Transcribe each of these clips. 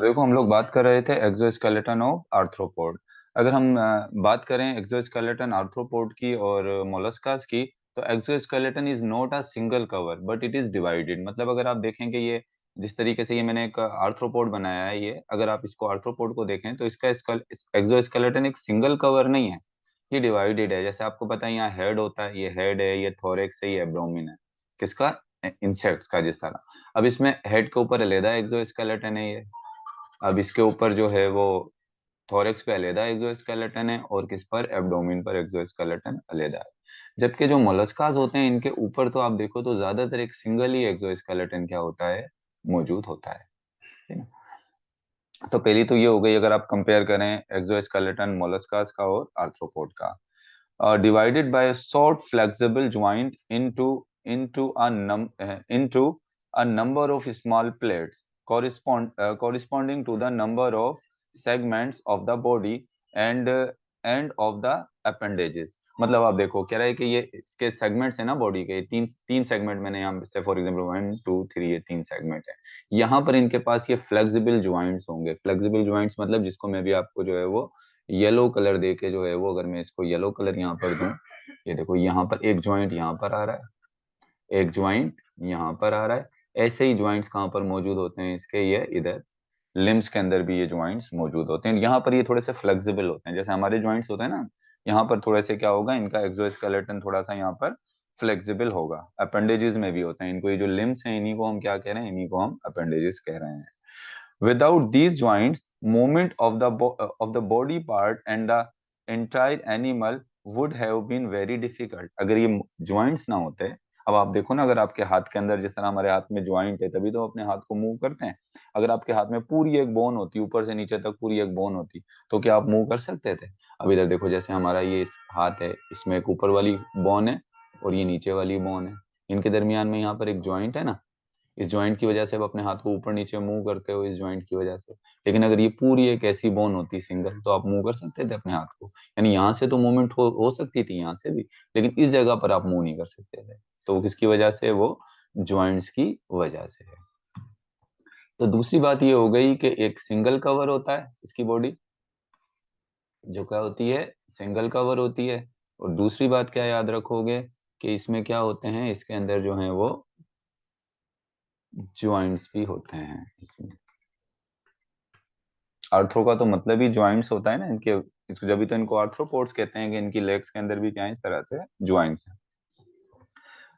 तो देखो हम लोग बात कर रहे थे एक्सोस्केलेटन ऑफ आर्थ्रोपोड। अगर हम बात करें एक्सोस्केलेटन आर्थ्रोपोड की और मोलस्कास की, तो exoskeleton is not a single cover but it is divided. मतलब अगर आप देखेंगे ये जिस तरीके से ये मैंने एक आर्थ्रोपोड बनाया है, ये अगर आप इसको आर्थ्रोपोड को देखें तो इसका एक्सोस्केलेटन एक सिंगल कवर नहीं है, ये डिवाइडेड है। जैसे आपको पता है यहाँ हेड होता है, ये हेड है, ये थोरेक्स है, ये एब्डोमिन है, किसका? इंसेक्ट्स का। जिस तरह अब इसमें हेड के ऊपर अलग एक्सोस्केलेटन है ये, अब इसके ऊपर जो है वो थोरेक्स पे अलग एक्सोस्केलेटन है, और किस पर? एब्डोमिन पर एक्सोस्केलेटन अलग है। जबकि जो मोलस्कास होते हैं इनके ऊपर तो आप देखो तो ज्यादातर एक सिंगल ही एक्सोस्केलेटन क्या होता है? मौजूद होता है। ठीक है? तो पहली तो ये हो गई, अगर आप कंपेयर करें एक्सोस्केलेटन मोलस्कास का और आर्थ्रोपोड का। Divided by short flexible joint into a into a number of small plates corresponding to the number of segments of the body and of the appendages। मतलब आप देखो कह रहा है कि ये इसके सेगमेंट्स है ना बॉडी के, तीन तीन सेगमेंट मैंने यहाँ से फॉर एग्जांपल 1 2 3, ये तीन सेगमेंट है। यहाँ पर इनके पास ये फ्लेक्सिबल ज्वाइंट्स होंगे। फ्लेक्सिबल ज्वाइंट्स मतलब जिसको मैं भी आपको जो है वो येलो कलर दे के जो है वो, अगर मैं इसको येलो कलर यहाँ पर दूं, ये देखो यहाँ पर एक ज्वाइंट यहाँ पर आ रहा है, एक ज्वाइंट यहाँ पर आ रहा है। ऐसे ही ज्वाइंट्स कहाँ पर मौजूद होते हैं इसके? ये इधर लिम्स के अंदर भी ये ज्वाइंट्स मौजूद होते हैं। यहाँ पर ये थोड़े से फ्लेक्सिबल होते हैं, जैसे हमारे ज्वाइंट्स होते हैं ना, यहाँ पर थोड़े से क्या होगा, इनका एक्सोस्केलेटन थोड़ा सा यहाँ पर फ्लेक्सिबल होगा। अपेंडेजेस में भी होते हैं इनको, ये जो लिम्स हैं इन्हीं को हम क्या कह रहे हैं? इन्हीं को हम अपेंडेजेस कह रहे हैं। Without these joints, movement of the body part and the entire animal would have been very difficult। अगर ये joints ना होते, अब आप देखो ना, अगर आपके हाथ के अंदर जिस तरह हमारे हाथ में ज्वाइंट है तभी तो अपने हाथ को मूव करते हैं। अगर आपके हाथ में पूरी एक बोन होती, ऊपर से नीचे तक पूरी एक बोन होती, तो क्या आप मूव कर सकते थे? अब इधर देखो, जैसे हमारा ये हाथ है, इसमें एक ऊपर वाली बोन है और ये नीचे वाली बोन है, इनके दरमियान में यहाँ पर एक ज्वाइंट है ना, इस ज्वाइंट की वजह से आप अपने हाथ को ऊपर नीचे मूव करते हो, इस ज्वाइंट की वजह से। लेकिन अगर ये पूरी एक ऐसी बोन होती सिंगल, तो आप मूव कर सकते थे अपने हाथ को। यानी यहाँ से तो मूवमेंट हो सकती थी, यहाँ से भी, लेकिन इस जगह पर आप मूव नहीं कर सकते थे। तो वो किसकी वजह से? वो ज्वाइंट्स की वजह से है। तो दूसरी बात ये हो गई कि एक सिंगल कवर होता है इसकी बॉडी, जो क्या होती है? सिंगल कवर होती है। और दूसरी बात क्या याद रखोगे कि इसमें क्या होते हैं, इसके अंदर जो है वो ज्वाइंट्स भी होते हैं इसमें। आर्थ्रो का तो मतलब ही ज्वाइंट्स होता है ना इनके, इसको जब भी तो इनको आर्थ्रोपोड्स कहते हैं कि इनकी लेग्स के अंदर भी क्या है, इस तरह से ज्वाइंट्स हैं।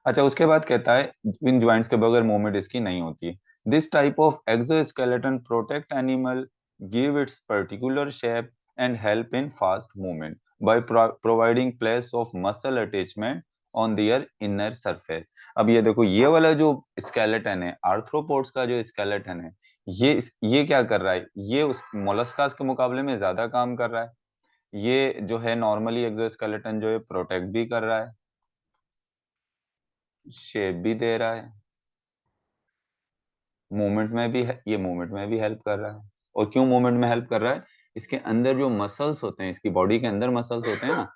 अच्छा, उसके बाद कहता है इन ज्वाइंट्स के बगैर मूवमेंट इसकी नहीं होती। This type of exoskeleton protect animal, give its particular shape and help in fast movement by providing place of muscle attachment on their inner surface. अब ये देखो, ये वाला जो स्केलेटन है, आर्थ्रोपोड्स का जो स्केलेटन है, ये क्या कर रहा है? ये उस मोलस्कास के मुकाबले में ज्यादा काम कर रहा है। ये जो है नॉर्मली एक्सोस्केलेटन जो है प्रोटेक्ट भी कर रहा है, शेप भी दे रहा है, मूवमेंट में भी है, ये मूवमेंट में भी हेल्प कर रहा है। और क्यों मूवमेंट में हेल्प कर रहा है? इसके अंदर जो मसल्स होते हैं, इसकी बॉडी के अंदर मसल्स होते हैं ना।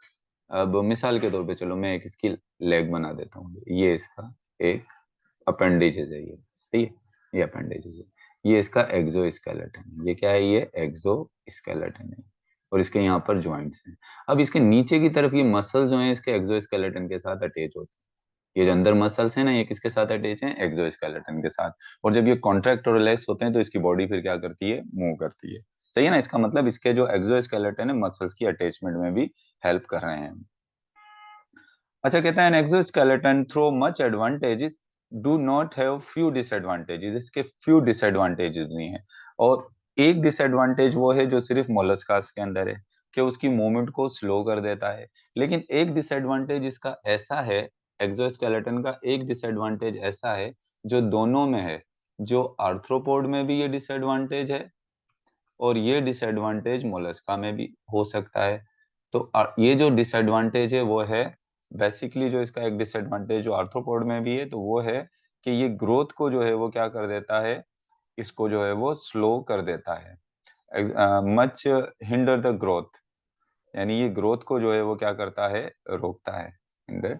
अब मिसाल के तौर पे चलो मैं एक इसकी लेग बना देता हूँ, ये इसका एक अपेंडेजेस है, ये सही है, ये अपेंडेजेस है। ये इसका एक्सोस्केलेटन है, ये क्या है? ये एक्सोस्केलेटन है। और इसके यहाँ पर ज्वाइंट्स हैं। अब इसके नीचे की तरफ ये मसल जो है इसके एक्सोस्केलेटन के साथ अटैच होते हैं। ये जो अंदर मसल्स है ना, ये किसके साथ अटैच हैं? एक्सोस्केलेटन के साथ। और जब ये कॉन्ट्रैक्ट और रिलैक्स होते हैं तो इसकी बॉडी फिर क्या करती है? मूव करती है। सही है ना? इसका मतलब इसके जो एक्सोस्केलेटन है मसल्स की अटैचमेंट में भी हेल्प कर रहे हैं। अच्छा, कहता है an exoskeleton through much advantages do not have few disadvantages. इसके फ्यू डिसएडवांटेजेस नहीं है। और एक डिसएडवांटेज वो है जो सिर्फ मोलस्कास के अंदर है, कि उसकी मूवमेंट को स्लो कर देता है। लेकिन एक डिसएडवांटेज इसका ऐसा है, एक्सोस्केलेटन का एक डिसएडवांटेज ऐसा है जो दोनों में है। जो आर्थ्रोपोड में भी ये डिसएडवांटेज है, और ये डिसएडवांटेज मोलस्का में भी हो सकता है। तो ये जो डिसएडवांटेज है वो है, बेसिकली जो इसका एक डिसएडवांटेज जो आर्थ्रोपोड में भी है, तो वो है कि ये ग्रोथ को जो है वो क्या कर देता है? इसको जो है वो स्लो कर देता है। मच हिंडर द ग्रोथ, यानी ये ग्रोथ को जो है वो क्या करता है? रोकता है। हिंडर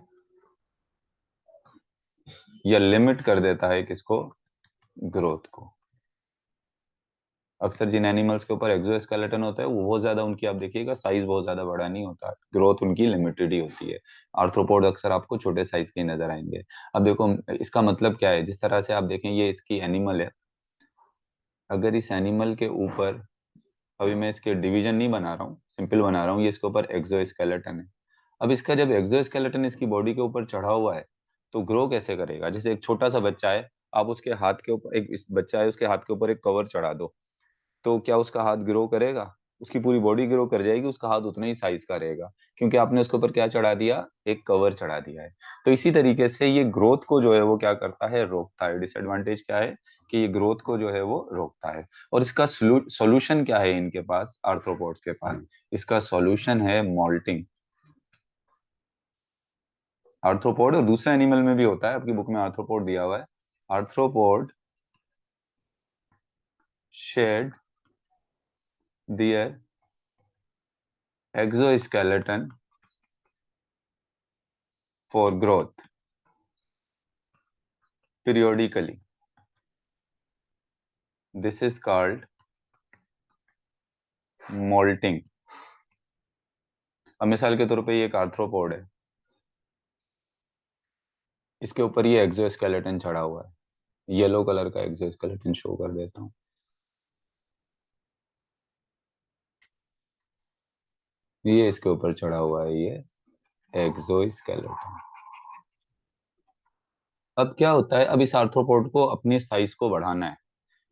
या लिमिट कर देता है किसको? ग्रोथ को। अक्सर जिन एनिमल्स के ऊपर एक्सोस्केलेटन होता है वो बहुत ज्यादा, उनकी आप देखिएगा साइज बहुत ज्यादा बड़ा नहीं होता, ग्रोथ उनकी लिमिटेड ही होती है। आर्थ्रोपोड अक्सर आपको छोटे साइज के नजर आएंगे। अब देखो इसका मतलब क्या है, जिस तरह से आप देखें ये इसकी एनिमल है, अगर इस एनिमल के ऊपर, अभी मैं इसके डिवीजन नहीं बना रहा हूँ, सिंपल बना रहा हूँ, ये इसके ऊपर एक्सोस्केलेटन है। अब इसका जब एक्सोस्केलेटन इसकी बॉडी के ऊपर चढ़ा हुआ है तो ग्रो कैसे करेगा? जैसे एक छोटा सा बच्चा है, आप उसके हाथ के ऊपर, एक बच्चा है उसके हाथ के ऊपर एक कवर चढ़ा दो, तो क्या उसका हाथ ग्रो करेगा? उसकी पूरी बॉडी ग्रो कर जाएगी, उसका हाथ उतना ही साइज का रहेगा, क्योंकि आपने उसके ऊपर क्या चढ़ा दिया? एक कवर चढ़ा दिया है। तो इसी तरीके से ये ग्रोथ को जो है वो क्या करता है? रोकता है। डिसएडवांटेज क्या है? कि ये ग्रोथ को जो है वो रोकता है। और इसका सॉल्यूशन क्या है इनके पास, आर्थ्रोपोड्स के पास? इसका सॉल्यूशन है मॉल्टिंग। आर्थ्रोपोड और दूसरे एनिमल में भी होता है, आपकी बुक में आर्थ्रोपोड दिया हुआ है। Arthropod shade there exoskeleton for growth periodically. This is called molting. अब मिसाल के तौर पे ये एक आर्थ्रोपोड है, इसके ऊपर ये एक्सोस्केलेटन चढ़ा हुआ है, येलो कलर का एक्सोस्केलेटन शो कर देता हूँ। ये इसके ऊपर चढ़ा हुआ है, ये एक्सोस्केलेटन। अब क्या होता है, अब इस आर्थ्रोपोड को अपनी साइज को बढ़ाना है,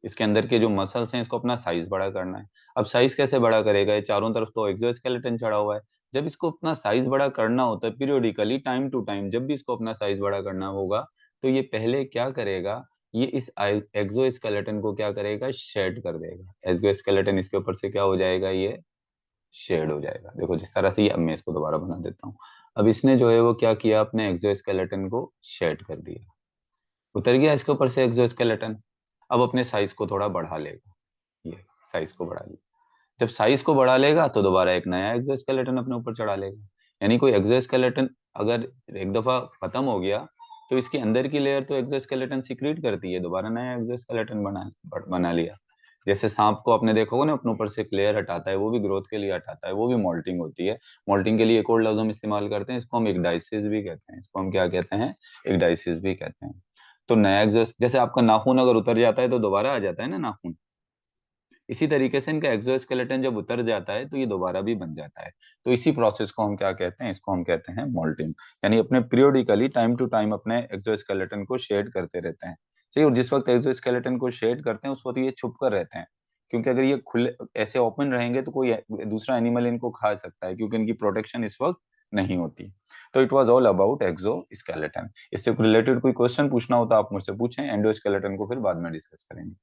इसके अंदर के जो मसल्स हैं इसको अपना साइज बड़ा करना है। अब साइज कैसे बड़ा करेगा? ये चारों तरफ तो एक्सोस्केलेटन चढ़ा हुआ है। जब इसको अपना साइज बड़ा करना होता है पीरियोडिकली, टाइम टू टाइम, जब भी इसको अपना साइज बड़ा करना होगा, तो ये पहले क्या करेगा? ये इस एक्सोस्केलेटन को क्या करेगा? शेड कर देगा। एक्सोस्केलेटन इसके ऊपर से क्या हो जाएगा? ये शेड हो जाएगा। देखो जिस तरह से ये, अब मैं इसको दोबारा बना देता हूँ। अब इसने जो है वो क्या किया? अपने एक्सोस्केलेटन को शेड कर दिया, उतर गया इसके ऊपर से एक्सोस्केलेटन। अब अपने साइज को थोड़ा बढ़ा लेगा, ये साइज को बढ़ा लिया। जब साइज को बढ़ा लेगा तो दोबारा एक नया एक्सोस्केलेटन अपने ऊपर चढ़ा लेगा। यानी कोई एक्सोस्केलेटन अगर एक दफा खत्म हो गया तो इसके अंदर की लेयर तो एक्सोस्केलेटन सिक्रीट करती है, दोबारा नया एक्सोस्केलेटन बना लिया। जैसे सांप को आपने देखा होगा ना, अपने ऊपर से एक लेयर हटाता है, वो भी ग्रोथ के लिए हटाता है, वो भी मोल्टिंग होती है। मोल्टिंग के लिए एक और लफ्ज हम इस्तेमाल करते हैं, इसको हम एक्डाइसिस भी कहते हैं। इसको हम क्या कहते हैं? एक्डाइसिस भी कहते हैं। तो नया एक्सोस, जैसे आपका नाखून अगर उतर जाता है तो दोबारा आ जाता है ना नाखून, इसी तरीके से इनका एक्सोस्केलेटन जब उतर जाता है तो ये दोबारा भी बन जाता है। तो इसी प्रोसेस को हम क्या कहते हैं? इसको हम कहते हैं मोल्टिंग। यानी अपने पीरियोडिकली टाइम टू टाइम अपने एक्सोस्केलेटन को शेड करते रहते हैं। सही। और जिस वक्त एक्सोस्केलेटन को शेड करते हैं उस वक्त ये छुप कर रहते हैं, क्योंकि अगर ये खुले ऐसे ओपन रहेंगे तो कोई दूसरा एनिमल इनको खा सकता है, क्योंकि इनकी प्रोटेक्शन इस वक्त नहीं होती। तो it was all about exoskeleton. इससे रिलेटेड कोई क्वेश्चन पूछना हो तो आप मुझसे पूछें, एंडोस्केलेटन को फिर बाद में डिस्कस करेंगे।